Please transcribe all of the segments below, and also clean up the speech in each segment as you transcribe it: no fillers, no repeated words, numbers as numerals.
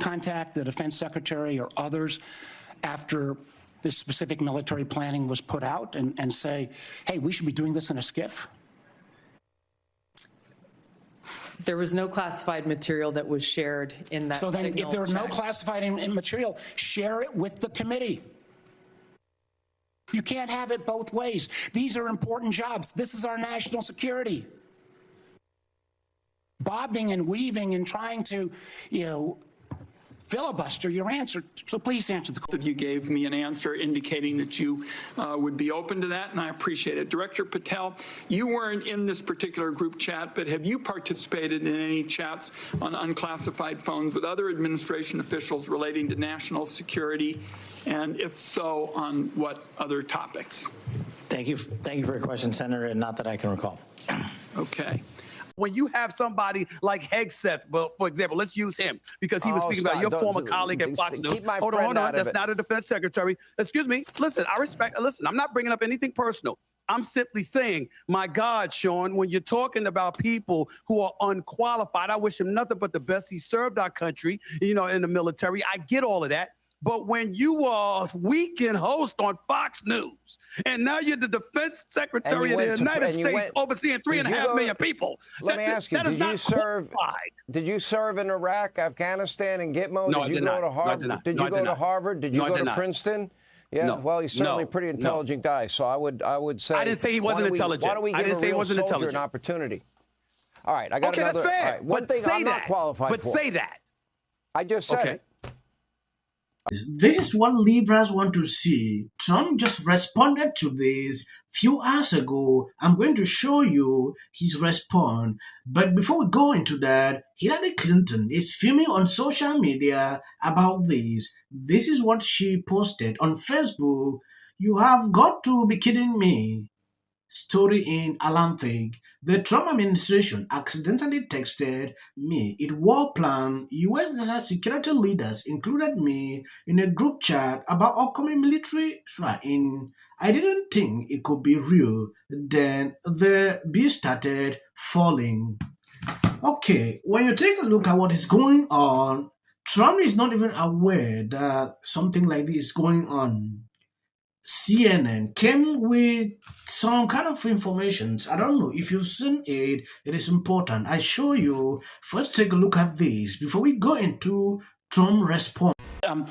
contact the defense secretary or others after this specific military planning was put out and say, hey, we should be doing this in a skiff? There was no classified material that was shared in that. So then if there was no classified material, share it with the committee. You can't have it both ways. These are important jobs. This is our national security. Bobbing and weaving and trying to, filibuster your answer. So please answer the question. You gave me an answer indicating that you would be open to that, and I appreciate it. Director Patel, you weren't in this particular group chat, but have you participated in any chats on unclassified phones with other administration officials relating to national security? And if so, on what other topics? Thank you for your question, Senator, and not that I can recall. Okay. When you have somebody like Hegseth, well, for example, let's use him because he was speaking about your former colleague at Fox News. Hold on. That's not a defense secretary. Excuse me. Listen, listen, I'm not bringing up anything personal. I'm simply saying, my God, Sean, when you're talking about people who are unqualified, I wish him nothing but the best. He served our country, in the military. I get all of that. But when you are a weekend host on Fox News, and now you're the defense secretary of the United States overseeing 3.5 million people. Let me ask you, did you serve in Iraq, Afghanistan, and Gitmo? No, did you go to Harvard? No, did you go to Harvard? Did you go to Princeton? Yeah, no, well, he's certainly a pretty intelligent guy. So I would say. I didn't say he wasn't intelligent. Why don't we give a real soldier an opportunity? All right, I got another. Okay, that's fair. All right, one thing I'm not qualified for. But say that. I just said it. This is what Libras want to see. Trump just responded to this few hours ago. I'm going to show you his response. But before we go into that, Hillary Clinton is filming on social media about this. This is what she posted on Facebook. You have got to be kidding me. Story in Atlantic. The Trump administration accidentally texted me. It war plan. U.S. national security leaders included me in a group chat about upcoming military training. I didn't think it could be real. Then the beast started falling. Okay, when you take a look at what is going on, Trump is not even aware that something like this is going on. CNN came with some kind of information. I don't know if you've seen it. It is important. I show you. First, take a look at this before we go into Trump's response. I'm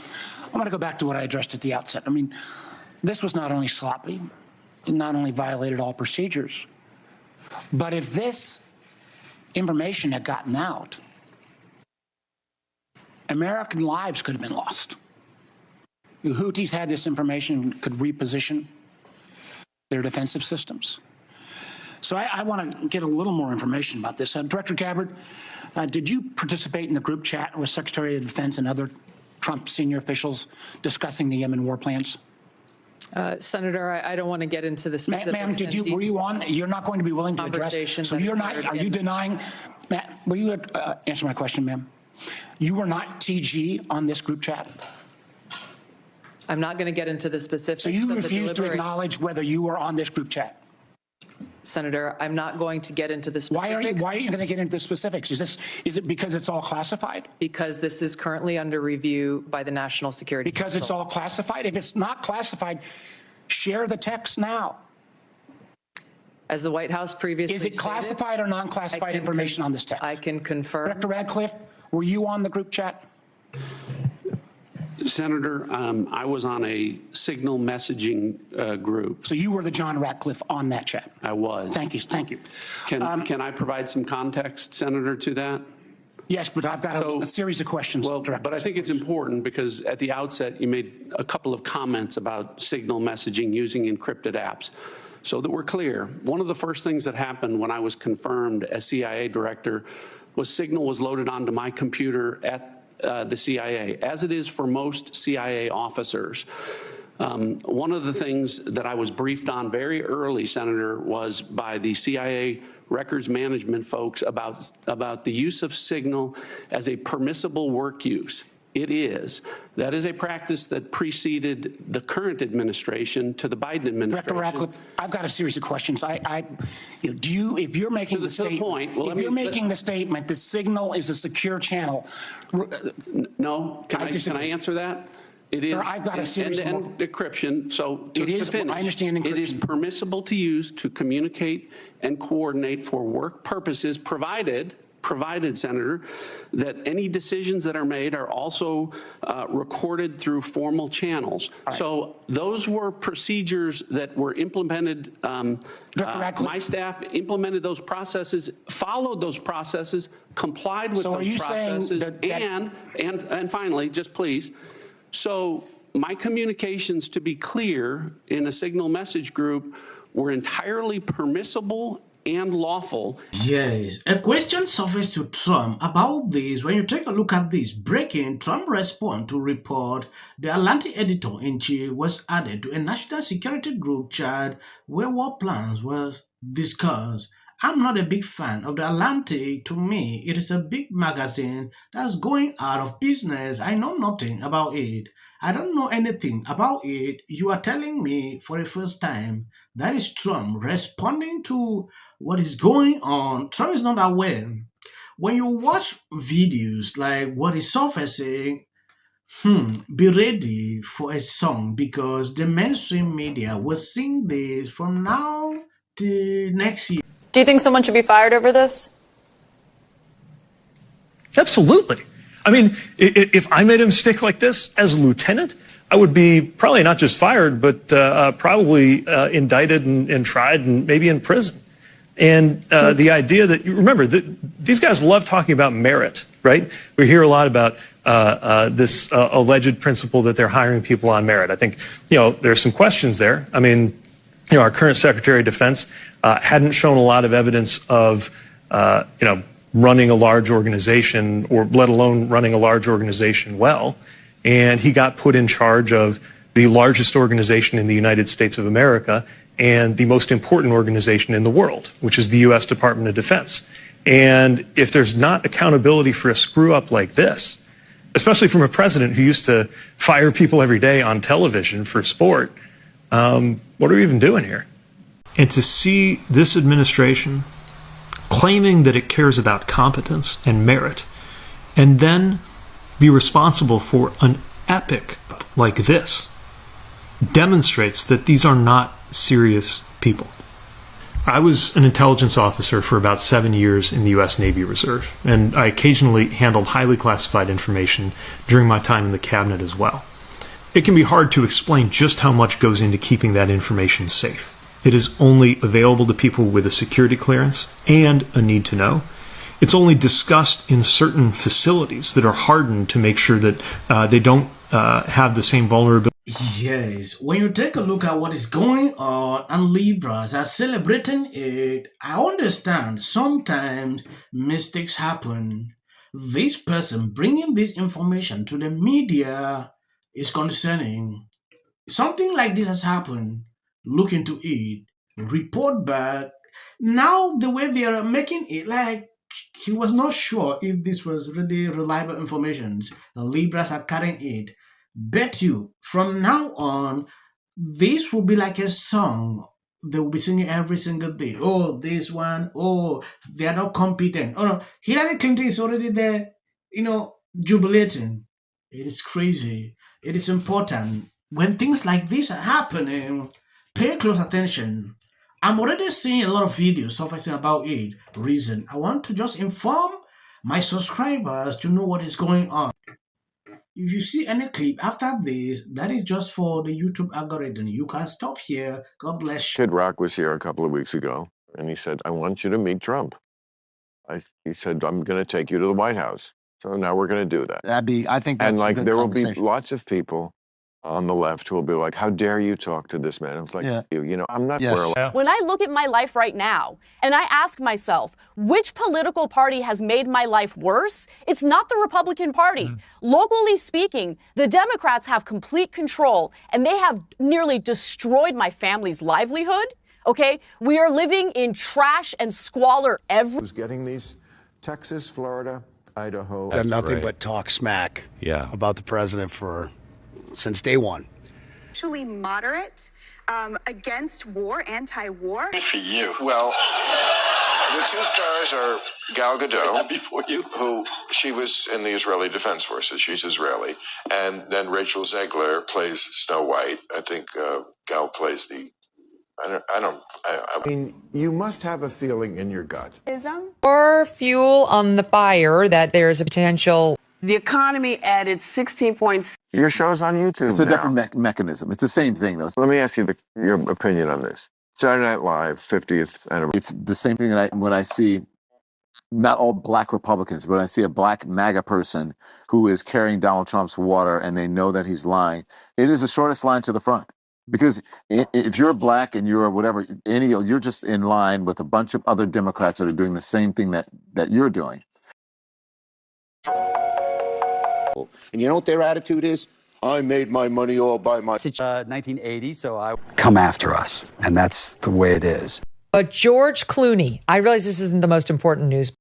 going to go back to what I addressed at the outset. I mean, this was not only sloppy, it not only violated all procedures, but if this information had gotten out, American lives could have been lost. The Houthis had this information, could reposition their defensive systems. So I want to get a little more information about this. Director Gabbard, did you participate in the group chat with Secretary of Defense and other Trump senior officials discussing the Yemen war plans? Senator, I don't want to get into the specifics. Ma'am, were you on? You're not going to be willing to address. So you're not. Are you denying? Will you answer my question, ma'am? You were not TG on this group chat. I'm not going to get into the specifics. So you refuse to acknowledge whether you were on this group chat? Senator, I'm not going to get into the specifics. Why are you going to get into the specifics? Is it because it's all classified? Because this is currently under review by the National Security Council. Because it's all classified? If it's not classified, share the text now. As the White House previously stated, is it classified or non-classified information on this text? I can confirm. Director Radcliffe, were you on the group chat? Senator, I was on a signal messaging group. So you were the John Ratcliffe on that chat? I was. Thank you. Thank you. Can I provide some context, Senator, to that? Yes, but I've got a series of questions. Well, but I think it's important because at the outset you made a couple of comments about signal messaging using encrypted apps. So that we're clear, one of the first things that happened when I was confirmed as CIA director was signal was loaded onto my computer at the CIA, as it is for most CIA officers. One of the things that I was briefed on very early, Senator, was by the CIA records management folks about the use of signal as a permissible work use. It is. That is a practice that preceded the current administration to the Biden administration. Director Ratcliffe, I've got a series of questions. If you're making the statement, the signal is a secure channel. No, can I answer that? It is. I've got a series of end-to-end decryption. So to finish, I understand encryption. It is permissible to use to communicate and coordinate for work purposes, provided, Senator, that any decisions that are made are also recorded through formal channels. Right. So those were procedures that were implemented. My staff implemented those processes, followed those processes, complied with those processes, and finally, just please. So my communications, to be clear, in a signal message group were entirely permissible and lawful. Yes, a question surfaced to Trump about this. When you take a look at this, breaking, Trump respond to report the Atlantic editor-in-chief was added to a national security group chat where war plans were discussed. I'm not a big fan of the Atlantic. To me, it is a big magazine that's going out of business. I know nothing about it. I don't know anything about it. You are telling me for the first time. That is Trump responding to what is going on. Trump is not aware. When you watch videos like what is surfacing, be ready for a song, because the mainstream media will sing this from now to next year. Do you think someone should be fired over this? Absolutely. I mean, if I made a mistake like this as a lieutenant, I would be probably not just fired, but probably indicted and tried and maybe in prison. And the idea that, you remember, these guys love talking about merit, right? We hear a lot about this alleged principle that they're hiring people on merit. I think, there's some questions there. I mean, our current Secretary of Defense hadn't shown a lot of evidence of, running a large organization, or let alone running a large organization well. And he got put in charge of the largest organization in the United States of America and the most important organization in the world, which is the U.S. Department of Defense. And if there's not accountability for a screw up like this, especially from a president who used to fire people every day on television for sport, what are we even doing here? And to see this administration claiming that it cares about competence and merit, and then be responsible for an epic like this, demonstrates that these are not serious people. I was an intelligence officer for about 7 years in the U.S. Navy Reserve, and I occasionally handled highly classified information during my time in the cabinet as well. It can be hard to explain just how much goes into keeping that information safe. It is only available to people with a security clearance and a need to know. It's only discussed in certain facilities that are hardened to make sure that they don't have the same vulnerability. Yes, when you take a look at what is going on and Libras are celebrating it, I understand sometimes mistakes happen. This person bringing this information to the media is concerning. Something like this has happened. Look into it, report back. Now the way they are making it, like he was not sure if this was really reliable information. The Libras are carrying it. Bet you from now on, this will be like a song. They will be singing every single day. Oh, this one. Oh, they are not competent. Oh no, Hillary Clinton is already there, jubilating. It is crazy. It is important. When things like this are happening, pay close attention. I'm already seeing a lot of videos surfacing about it. Reason, I want to just inform my subscribers to know what is going on. If you see any clip after this, that is just for the YouTube algorithm. You can stop here. God bless you. Kid Rock was here a couple of weeks ago, and he said, I want you to meet Trump. He said, I'm going to take you to the White House. So now we're going to do that. I think that's a good there will be lots of people on the left who will be like, how dare you talk to this man? It's like, I'm not When I look at my life right now and I ask myself, which political party has made my life worse? It's not the Republican Party. Locally speaking, the Democrats have complete control and they have nearly destroyed my family's livelihood. Okay? We are living in trash and squalor Who's getting these? Texas, Florida, Idaho. Done nothing but talk smack about the president since day one. Actually moderate, against war, anti-war. Good for you. Well, the two stars are Gal Gadot, before you, who she was in the Israeli Defense Forces. She's Israeli, and then Rachel Zegler plays Snow White. I think Gal plays the. I mean, you must have a feeling in your gut. Or fuel on the fire that there's a potential. The economy added 16 points. Your show's on YouTube. It's a different mechanism. It's the same thing, though. Let me ask you your opinion on this. Saturday Night Live, 50th anniversary. It's the same thing that when I see not all black Republicans, but I see a black MAGA person who is carrying Donald Trump's water and they know that he's lying. It is the shortest line to the front. Because if you're black and you're whatever, you're just in line with a bunch of other Democrats that are doing the same thing that you're doing. And you know what their attitude is? I made my money all by myself. 1980, so I come after us, and that's the way it is. But George Clooney, I realize this isn't the most important news.